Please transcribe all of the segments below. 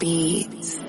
beats.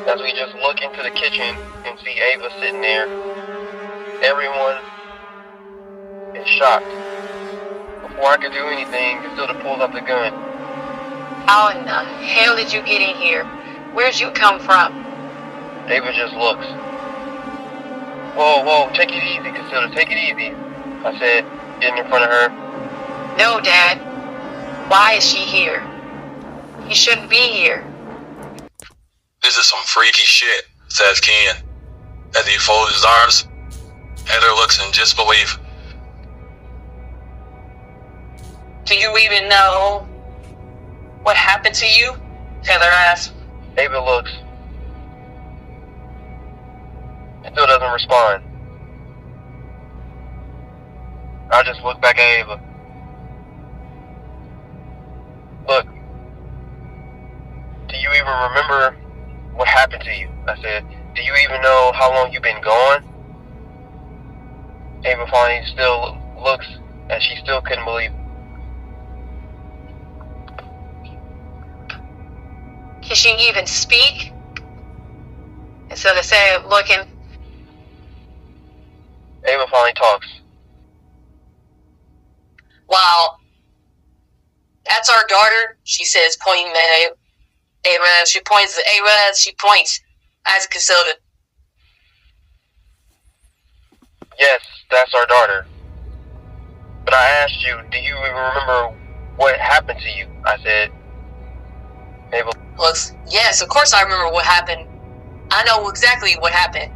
As we just look into the kitchen and see Ava sitting there, everyone is shocked. Before I could do anything, Casilda pulls out the gun. How in the hell did you get in here? Where'd you come from? Ava just looks. Whoa, take it easy, Casilda, take it easy, I said, getting in front of her. No, Dad. Why is she here? You shouldn't be here. This is some freaky shit, says Ken, as he folds his arms. Heather looks in disbelief. Do you even know what happened to you? Heather asks. Ava looks. Still doesn't respond. I just look back at Ava. Look, do you even remember what happened to you? I said, do you even know how long you've been gone? Ava finally still looks, and she still couldn't believe it. Can she even speak? And so they say, looking. Ava finally talks. Wow. That's our daughter, she says, pointing at Ava. She points at Ava as she points at Casilda. Yes, that's our daughter. But I asked you, do you even remember what happened to you? I said. Ava looks, yes, of course I remember what happened. I know exactly what happened.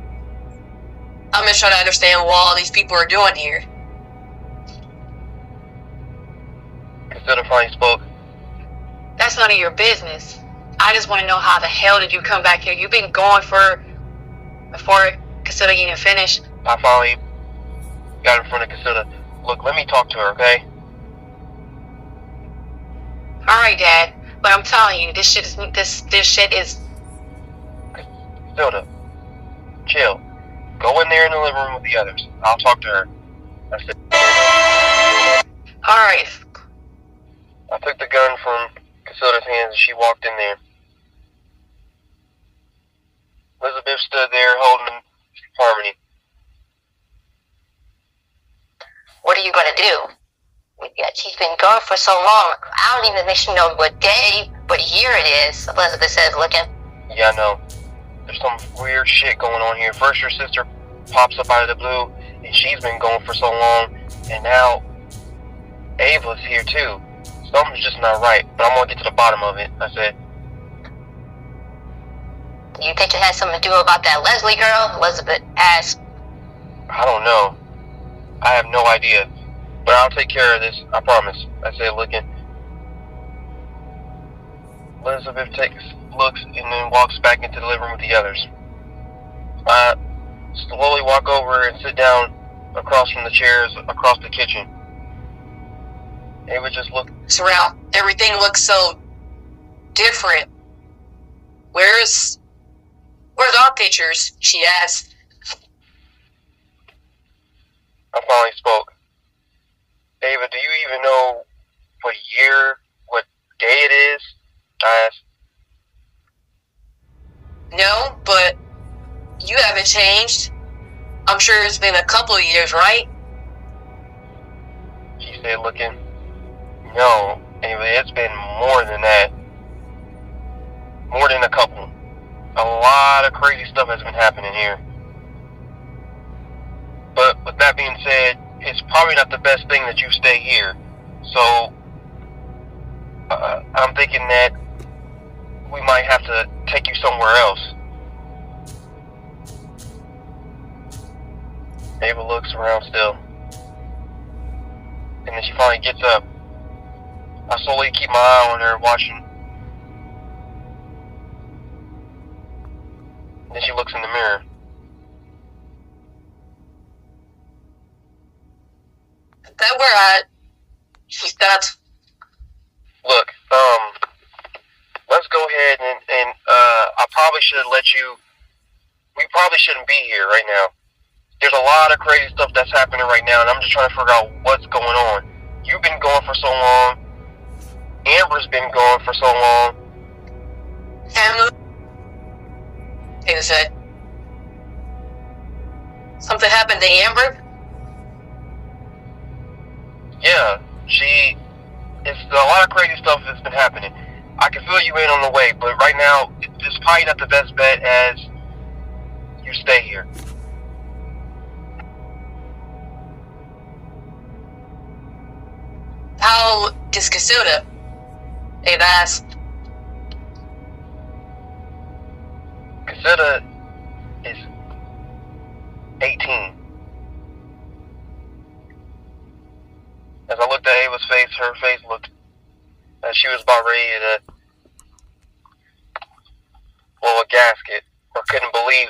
I'm just trying to understand what all these people are doing here. Casilda finally spoke. That's none of your business. I just want to know how the hell did you come back here? You've been going before Casilda even finished. I finally got in front of Casilda. Look, let me talk to her, okay? Alright, Dad. But I'm telling you, this shit is... Casilda, chill. Go in there in the living room with the others. I'll talk to her. I said. Alright. I took the gun from Casilda's hands and she walked in there. Elizabeth stood there holding Harmony. What are you going to do? She's been gone for so long. I don't even know what day, what year it is, Elizabeth says, looking. Yeah, I know. There's some weird shit going on here. First your sister pops up out of the blue, and she's been gone for so long, and now Ava's here too. Something's just not right, but I'm going to get to the bottom of it, I said. You think it has something to do about that Leslie girl? Elizabeth asked. I don't know. I have no idea. But I'll take care of this, I promise, I said, looking. Elizabeth looks and then walks back into the living room with the others. I slowly walk over and sit down across from the chairs across the kitchen. Ava just looked. Surround. Everything looks so different. Where's our pictures? She asked. I finally spoke. Ava, do you even know what year, what day it is? I asked. No, but you haven't changed. I'm sure it's been a couple of years, right? She said, looking, no, Ava, it's been more than that. More than a couple. A lot of crazy stuff has been happening here. But with that being said, it's probably not the best thing that you stay here. So, I'm thinking that we might have to take you somewhere else. Ava looks around still. And then she finally gets up. I slowly keep my eye on her, watching. And then she looks in the mirror. That we're at. She stops. Look, let's go ahead and I probably should let you. We probably shouldn't be here right now. There's a lot of crazy stuff that's happening right now, and I'm just trying to figure out what's going on. You've been gone for so long. Amber's been gone for so long. Amber. Ava said. Something happened to Amber? Yeah, it's a lot of crazy stuff that's been happening. I can fill you in on the way, but right now, it's probably not the best bet as you stay here. How is Casilda? Ava asked. Casilda is 18. As I looked at Ava's face, her face looked as she was about ready to blow a gasket, or couldn't believe.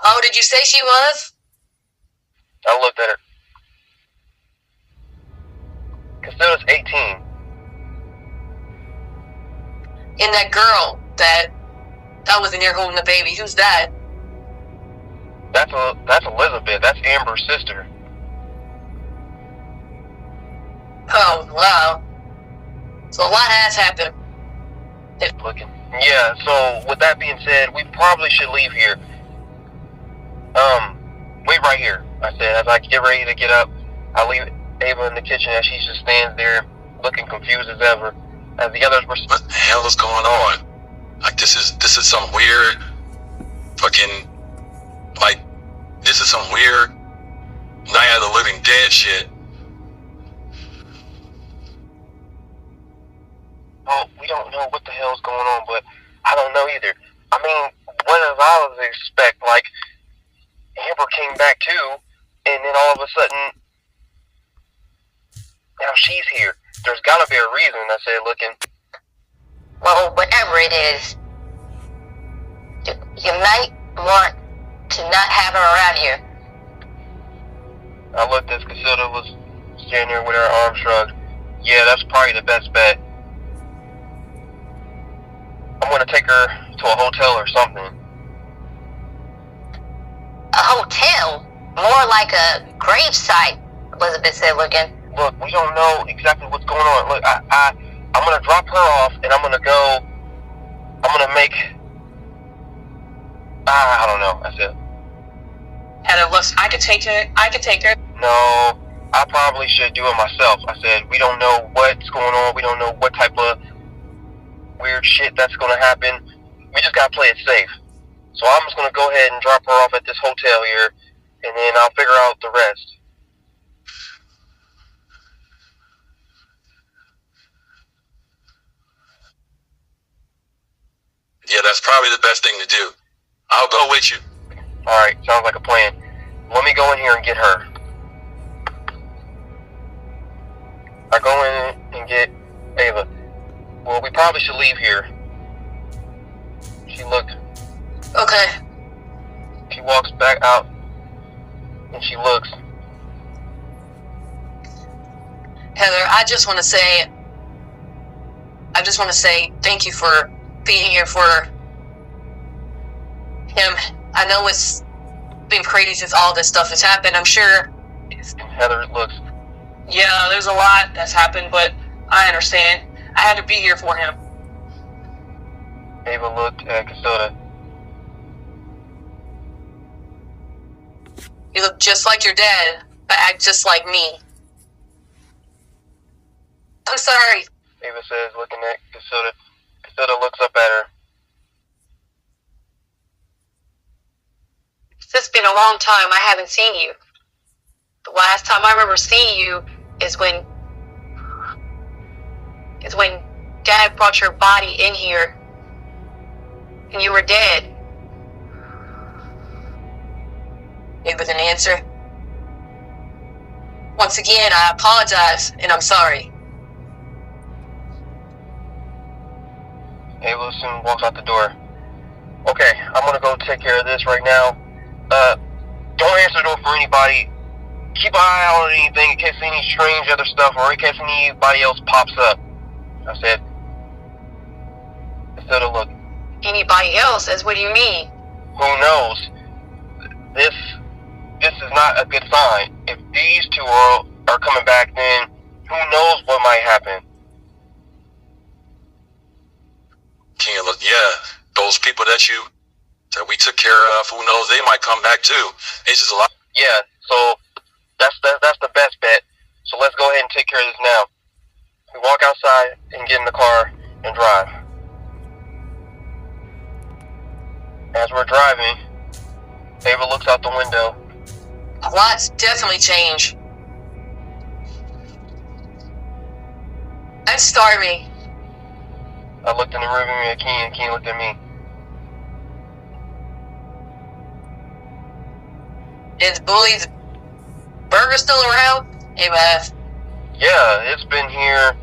How old did you say she was? I looked at her. Casilda's 18. And that girl that was in there holding the baby, who's that? That's Elizabeth. That's Amber's sister. Oh, wow. So a lot has happened. Looking. Yeah, so with that being said, we probably should leave here. Wait right here, I said, as I get ready to get up. I leave Ava in the kitchen as she just stands there looking confused as ever. As the others were... What the hell is going on? Like, this is some weird fucking, like, this is some weird Night of the Living Dead shit. Oh, we don't know what the hell's going on, but I don't know either. I mean, what did I was expect? Like, Amber came back too, and then all of a sudden, now she's here. There's gotta be a reason, I said, looking. Well, whatever it is, you might want to not have her around here. I looked as Casilda was standing there with her arms shrugged. Yeah, that's probably the best bet. I'm gonna take her to a hotel or something. A hotel? More like a gravesite, Elizabeth said, looking. Look, we don't know exactly what's going on. Look, I'm gonna drop her off, and I'm gonna make... I don't know, I said. Heather looks, I could take her. No, I probably should do it myself. I said, we don't know what's going on. We don't know what type of weird shit that's gonna happen. We just gotta play it safe. So I'm just gonna go ahead and drop her off at this hotel here, and then I'll figure out the rest. Yeah, that's probably the best thing to do. I'll go with you. Alright, sounds like a plan. Let me go in here and get her. I go in and get Ava. Well, we probably should leave here. She looked. Okay. She walks back out, and she looks. Heather, I just want to say thank you for being here for him. I know it's been crazy since all this stuff has happened. I'm sure. Heather looks. Yeah, there's a lot that's happened, but I understand. I had to be here for him. Ava looked at Casilda. You look just like your dad, but act just like me. I'm sorry. Ava says, looking at Casilda. Casilda looks up at her. It's been a long time. I haven't seen you. The last time I remember seeing you is when Dad brought your body in here and you were dead. Ava didn't answer. Once again, I apologize, and I'm sorry. Ava soon walks out the door. Okay, I'm gonna go take care of this right now. Don't answer the door for anybody. Keep an eye out on anything in case any strange other stuff or in case anybody else pops up. I said. Instead of look. Anybody else? What do you mean? Who knows? This is not a good sign. If these two are coming back, then who knows what might happen. King, look, yeah, those people that we took care of, who knows, they might come back too. It's just a lot. Yeah, so that's the best bet. So let's go ahead and take care of this now. We walk outside and get in the car and drive. As we're driving, Ava looks out the window. A lot's definitely changed. I'm starving. I looked in the rearview mirror at Keen, and Keen looked at me. Is Bully's burger still around? Ava asked. Yeah, it's been here.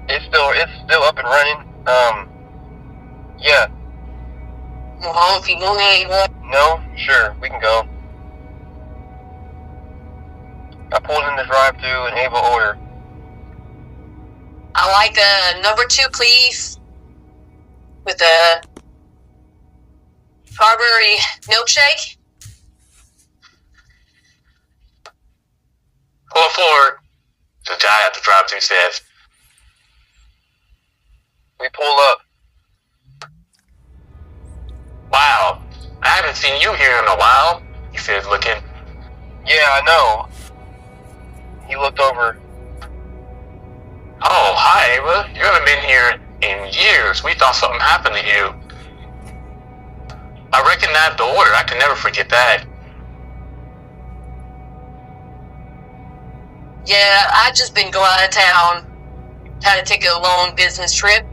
It's still up and running. Yeah. Well, if you go there, No? Sure, we can go. I pulled in the drive-thru and Ava ordered. I like a number 2, please. With a strawberry milkshake. Pull forward. The guy at the drive-thru says. We pull up. Wow, I haven't seen you here in a while, he says, looking. Yeah, I know. He looked over. Oh, hi, Ava. You haven't been here in years. We thought something happened to you. I recognized the order. I can never forget that. Yeah, I just been going out of town. Had to take a long business trip.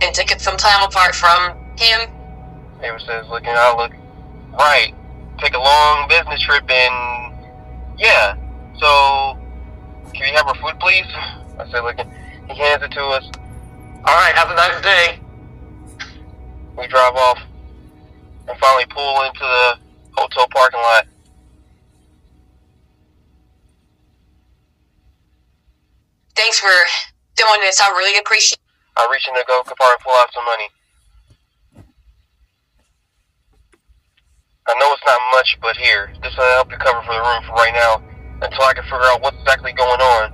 And took it some time apart from him. Ava says, looking, I look. Right. Take a long business trip and... Yeah. So... Can we have our food, please? I said, looking. He hands it to us. Alright, have a nice day. We drive off. And finally pull into the hotel parking lot. Thanks for doing this. I really appreciate it. I reach in the go car and pull out some money. I know it's not much, but here, this will help you cover for the room for right now, until I can figure out what's exactly going on.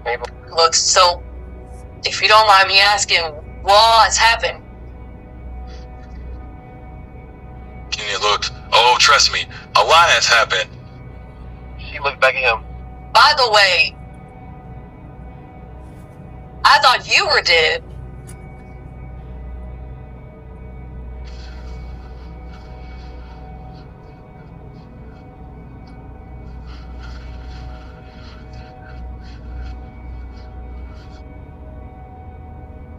Maybe. Look, so, if you don't mind me asking, what has happened? Kenya looked. Oh, trust me, a lot has happened. She looked back at him. By the way, I thought you were dead.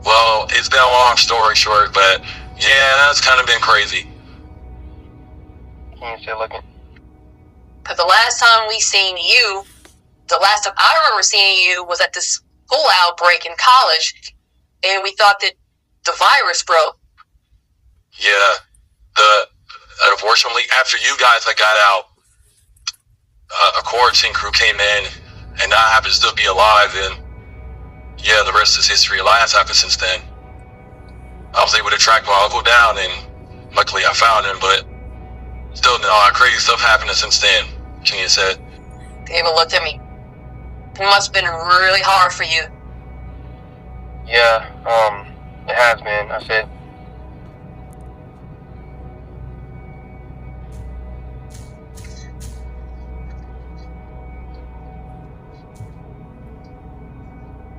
Well, it's been a long story short, but yeah, that's kind of been crazy. Kenya said, looking. But the last time we seen you, the last time I remember seeing you was at this school outbreak in college, and we thought that the virus broke. Yeah, unfortunately, after you guys had got out, a quarantine crew came in, and I happen to still be alive, and yeah, the rest is history. A lot has happened since then. I was able to track my uncle down, and luckily I found him, but still, a lot of crazy stuff happened since then, Kenya said. David looked at me. It must have been really hard for you. Yeah, it has been. I said,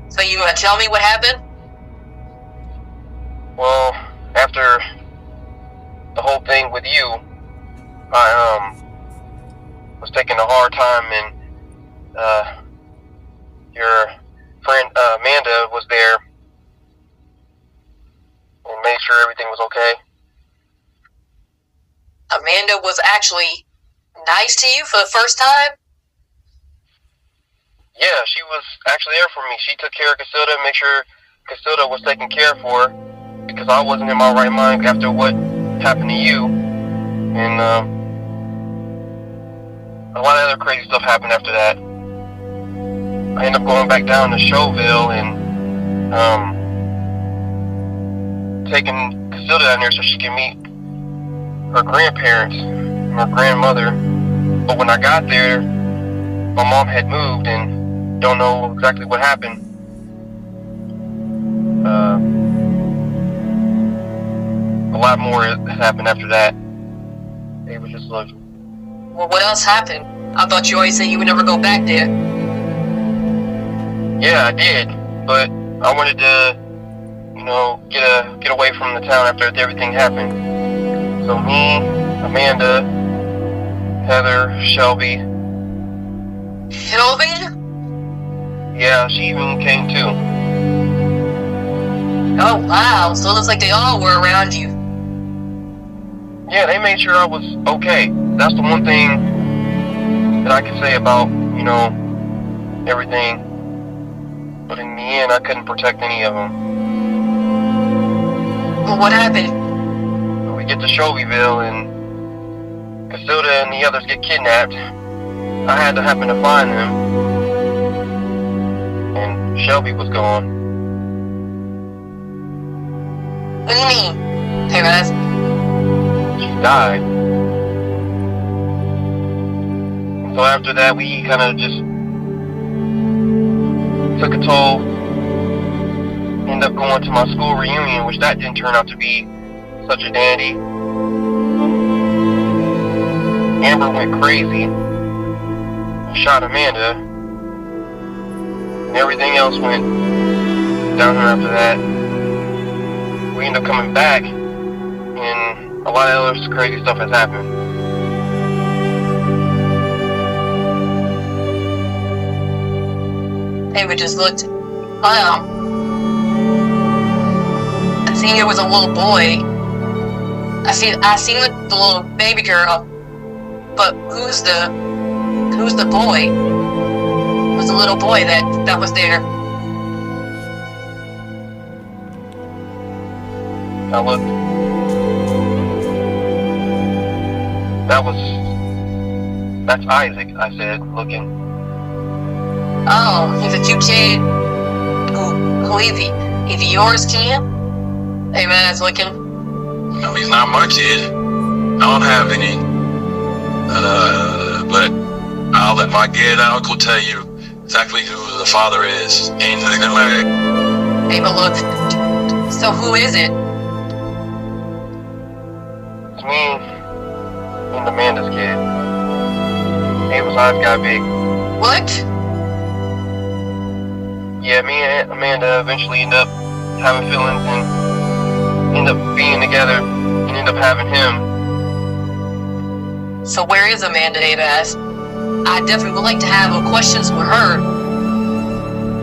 So you want to tell me what happened? well, after the whole thing with you, I was taking a hard time, and your friend Amanda was there and made sure everything was okay. Amanda was actually nice to you for the first time? Yeah, she was actually there for me. She took care of Casilda, make sure Casilda was taken care of for her, because I wasn't in my right mind after what happened to you, and a lot of other crazy stuff happened after that. I ended up going back down to Showville and taking Casilda down there so she could meet her grandparents, her grandmother. But when I got there, my mom had moved and don't know exactly what happened. A lot more happened after that. It was just like, Well, what else happened? I thought you always said you would never go back there. yeah, I did, but I wanted to, get away from the town after everything happened. So me, Amanda, Heather, Shelby, Sylvie? yeah, she even came too. Oh, wow. So it looks like they all were around you. Yeah, they made sure I was okay. That's the one thing that I can say about, everything. But in the end, I couldn't protect any of them. Well, what happened? We get to Shelbyville and Casilda and the others get kidnapped. I had to happen to find them. And Shelby was gone. What do you mean? Hey, guys. She died. And so after that, we kind of just took a toll. Ended up going to my school reunion, which that didn't turn out to be such a dandy. Amber went crazy, shot Amanda, and everything else went downhill after that. We ended up coming back, and a lot of other crazy stuff has happened. David just looked. I seen there was a little boy. I seen the little baby girl. But who's the boy? Who's the little boy that was there? I looked. That's Isaac, I said, looking. Oh, he's a cute kid. Who is he? Is he yours, Ken? Hey man, that's looking. No, he's not my kid. I don't have any. But I'll let my gay uncle tell you exactly who the father is. Ain't nothing like. Hey, but look. So who is it? It's me and Amanda's kid. Abel's eyes got big. What? Yeah, me and Amanda eventually end up having feelings and end up being together and end up having him. So where is Amanda, Dave asked? I definitely would like to have questions with her.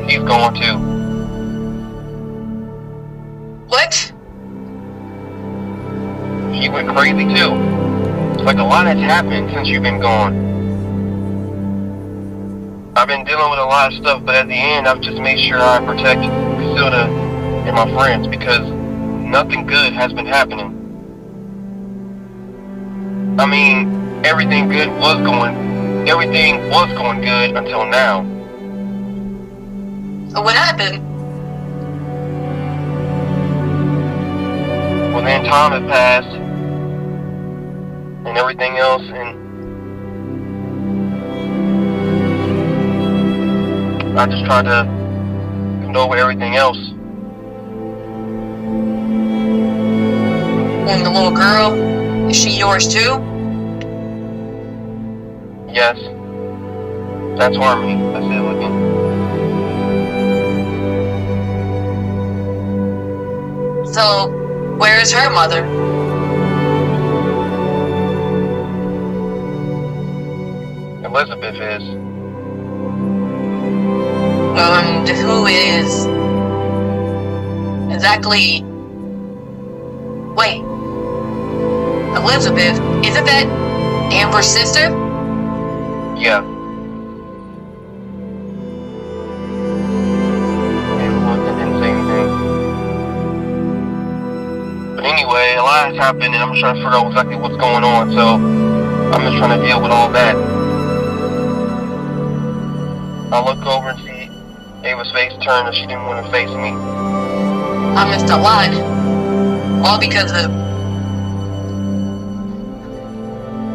He's gone too. What? She went crazy too. It's like a lot has happened since you've been gone. I've been dealing with a lot of stuff, but at the end, I've just made sure I protect Casilda and my friends because nothing good has been happening. I mean, everything was going good until now. So what happened? Well, then time had passed and everything else, and I just tried to condole with everything else. and the little girl, is she yours too? Yes. That's Harmony, I said, looking. So, where is her mother? Elizabeth is. Who is exactly? Wait, Elizabeth, isn't that Amber's sister? Yeah. And looked and didn't say anything. But anyway, a lot has happened and I'm trying to figure out exactly what's going on, so I'm just trying to deal with all that. I look over and see Ava's face turn and she didn't want to face me. I missed a lot. All because of...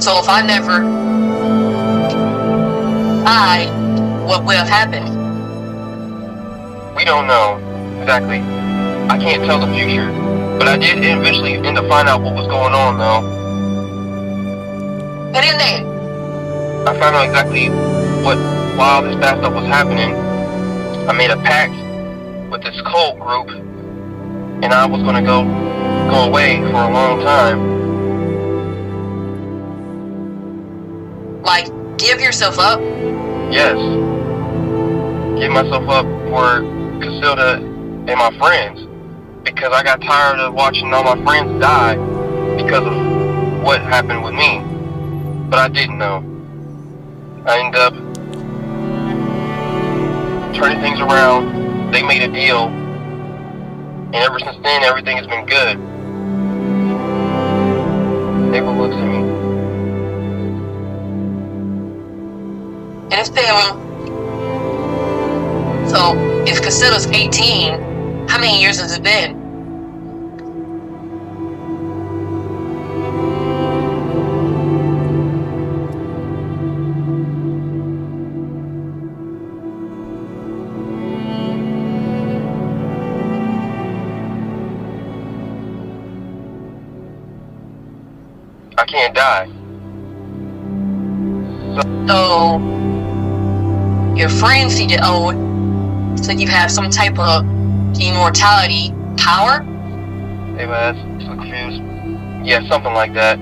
So if I never died, what would have happened? We don't know exactly. I can't tell the future, but I did eventually end up finding out what was going on, though. What is it? I found out exactly while this bad stuff was happening. I made a pact with this cult group, and I was gonna go away for a long time. Like, give yourself up? Yes. Give myself up for Casilda and my friends. Because I got tired of watching all my friends die because of what happened with me. But I didn't know. I ended up turning things around. They made a deal. And ever since then, everything has been good. Ava looks at me. And it's been... So, if Casilda's 18, how many years has it been? I can't die. So, your friends see that, so you have some type of immortality power? Ava asked, so confused. Yeah, something like that.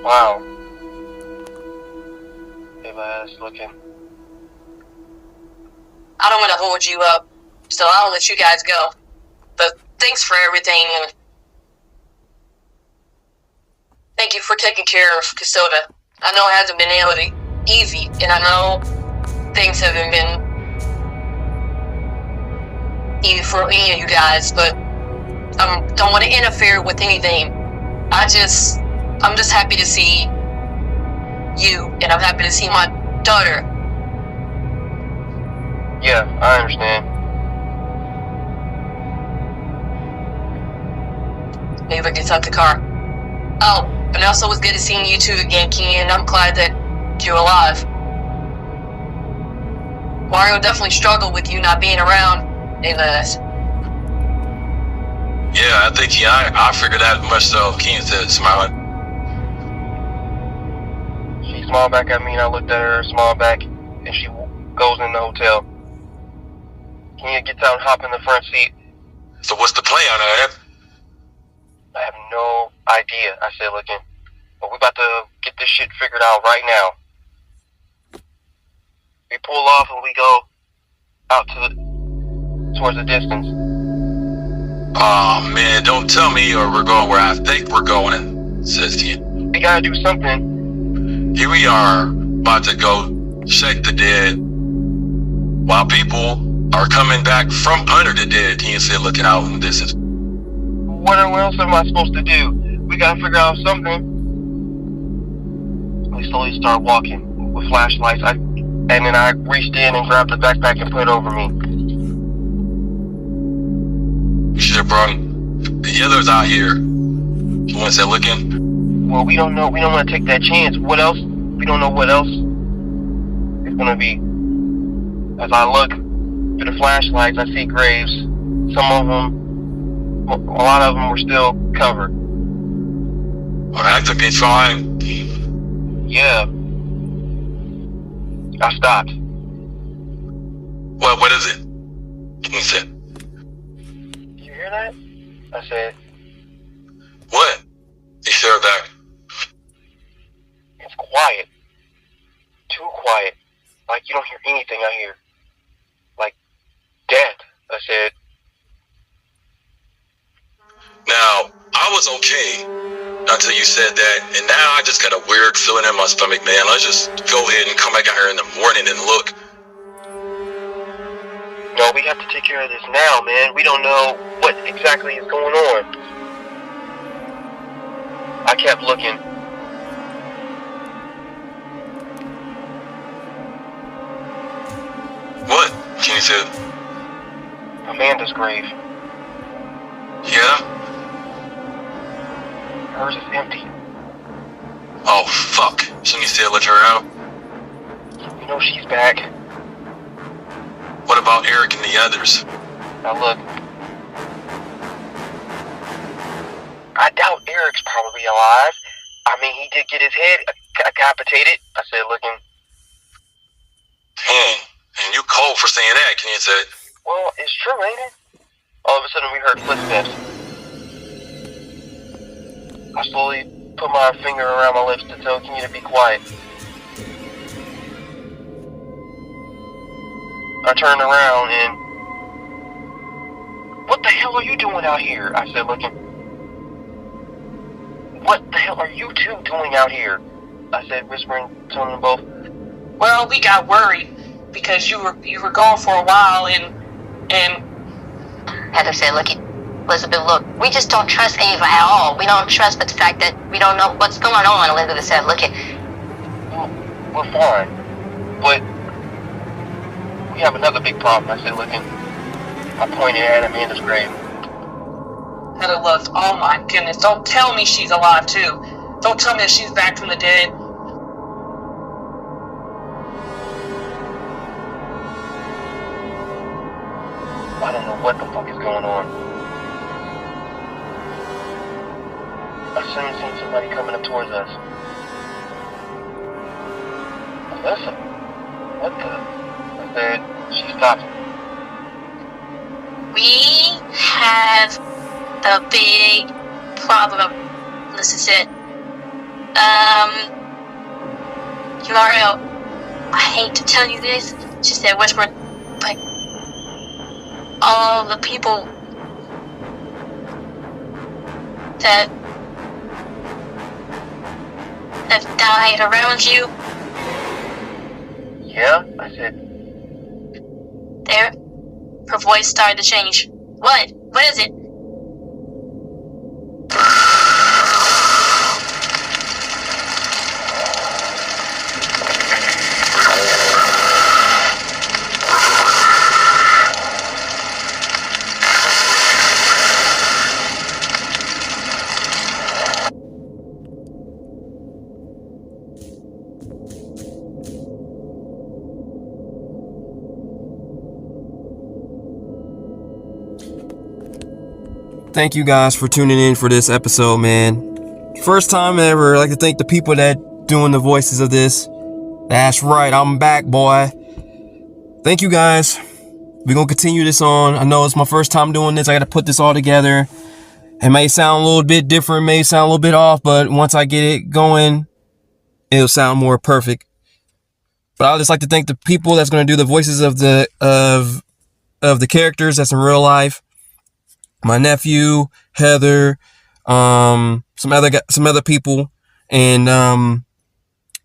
Wow. Ava asked, looking. I don't want to hold you up, so I'll let you guys go. But thanks for everything, and thank you for taking care of Casilda. I know it hasn't been easy, and I know things haven't been easy for any of you guys, but I don't want to interfere with anything. I'm just happy to see you, and I'm happy to see my daughter. Yeah, I understand. Ava gets out the car. Oh, and also it was good to seeing you two again, Ken. I'm glad that you're alive. Mario definitely struggled with you not being around, Ava. Yeah, I think I figured that much so. Keen said, smiling. She smiled back at me and I looked at her, smiled back, and she goes in the hotel. Kenya gets out and hops in the front seat. So what's the plan, Ed? I have no idea, I said, looking. But we're about to get this shit figured out right now. We pull off and we go out towards the distance. Oh man, don't tell me or we're going where I think we're going, says Ken. We gotta do something. Here we are, about to go shake the dead, while people are coming back from under the dead, Ken said, looking out in the distance. What else am I supposed to do? We gotta figure out something. We slowly start walking with flashlights. And then I reached in and grabbed the backpack and put it over me. You should have brought the others out here. You want to say looking? Well, we don't know. We don't want to take that chance. What else? We don't know what else it's gonna be. As I look, through the flashlights, I see graves. Some of them, a lot of them were still covered. Or actively trying. Yeah. I stopped. What is it? He said. Did you hear that? I said, What? He stared back. it's quiet. Too quiet. Like you don't hear anything I hear. Like death. I said, Now, I was okay until you said that, and now I just got a weird feeling in my stomach, man. Let's just go ahead and come back out here in the morning and look. no, we have to take care of this now, man. We don't know what exactly is going on. I kept looking. What? Kenny said. Amanda's grave. Yeah? Hers is empty. Oh, fuck. Kenny said let her out. You know she's back. What about Eric and the others? Now look. I doubt Eric's probably alive. I mean, he did get his head decapitated. I said, looking. And you cold for saying that, Kenny said. Well, it's true, ain't it? All of a sudden we heard footsteps. I slowly put my finger around my lips to tell Kenya to be quiet. I turned around and... What the hell are you doing out here? I said, looking. What the hell are you two doing out here? I said, whispering, telling them both. Well, we got worried because you were gone for a while, and Heather said, look, Elizabeth, look, we just don't trust Ava at all. We don't trust the fact that we don't know what's going on. Elizabeth said, look, We're fine, but we have another big problem. I said, looking. I pointed at Amanda's grave. Heather looked. Oh my goodness! Don't tell me she's alive too. Don't tell me that she's back from the dead. I don't know what the fuck is going on. I suddenly seen somebody coming up towards us. Alyssa, what the? I said, she stopped. We have a big problem, Melissa said. Jamario, I hate to tell you this, she said, whispering, but all the people that have died around you, Yeah? I said, there, her voice started to change. What? What is it? Thank you guys for tuning in for this episode, man. First time ever. I'd like to thank the people that doing the voices of this. That's right, I'm back, boy. Thank you guys. We're gonna continue this on. I know it's my first time doing this. I gotta put this all together. It may sound a little bit different, may sound a little bit off, but once I get it going, it'll sound more perfect. But I'd just like to thank the people that's gonna do the voices of the characters that's in real life. My nephew, Heather, some other people, and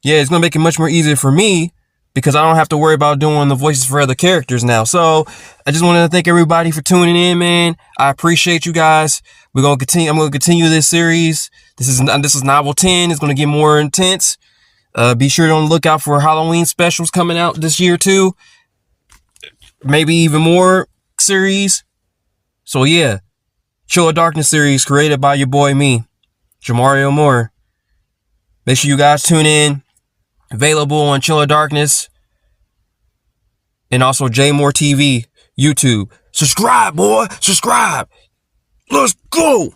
yeah, it's gonna make it much more easier for me because I don't have to worry about doing the voices for other characters now. So I just want to thank everybody for tuning in, man. I appreciate you guys. I'm gonna continue this series. This is novel 10. It's gonna get more intense. Be sure to look out for Halloween specials coming out this year too. Maybe even more series. So yeah. Chill of Darkness series created by your boy me, Jamario Moore. Make sure you guys tune in. Available on Chill of Darkness and also J Moore TV. YouTube. Subscribe, boy. Subscribe. Let's go.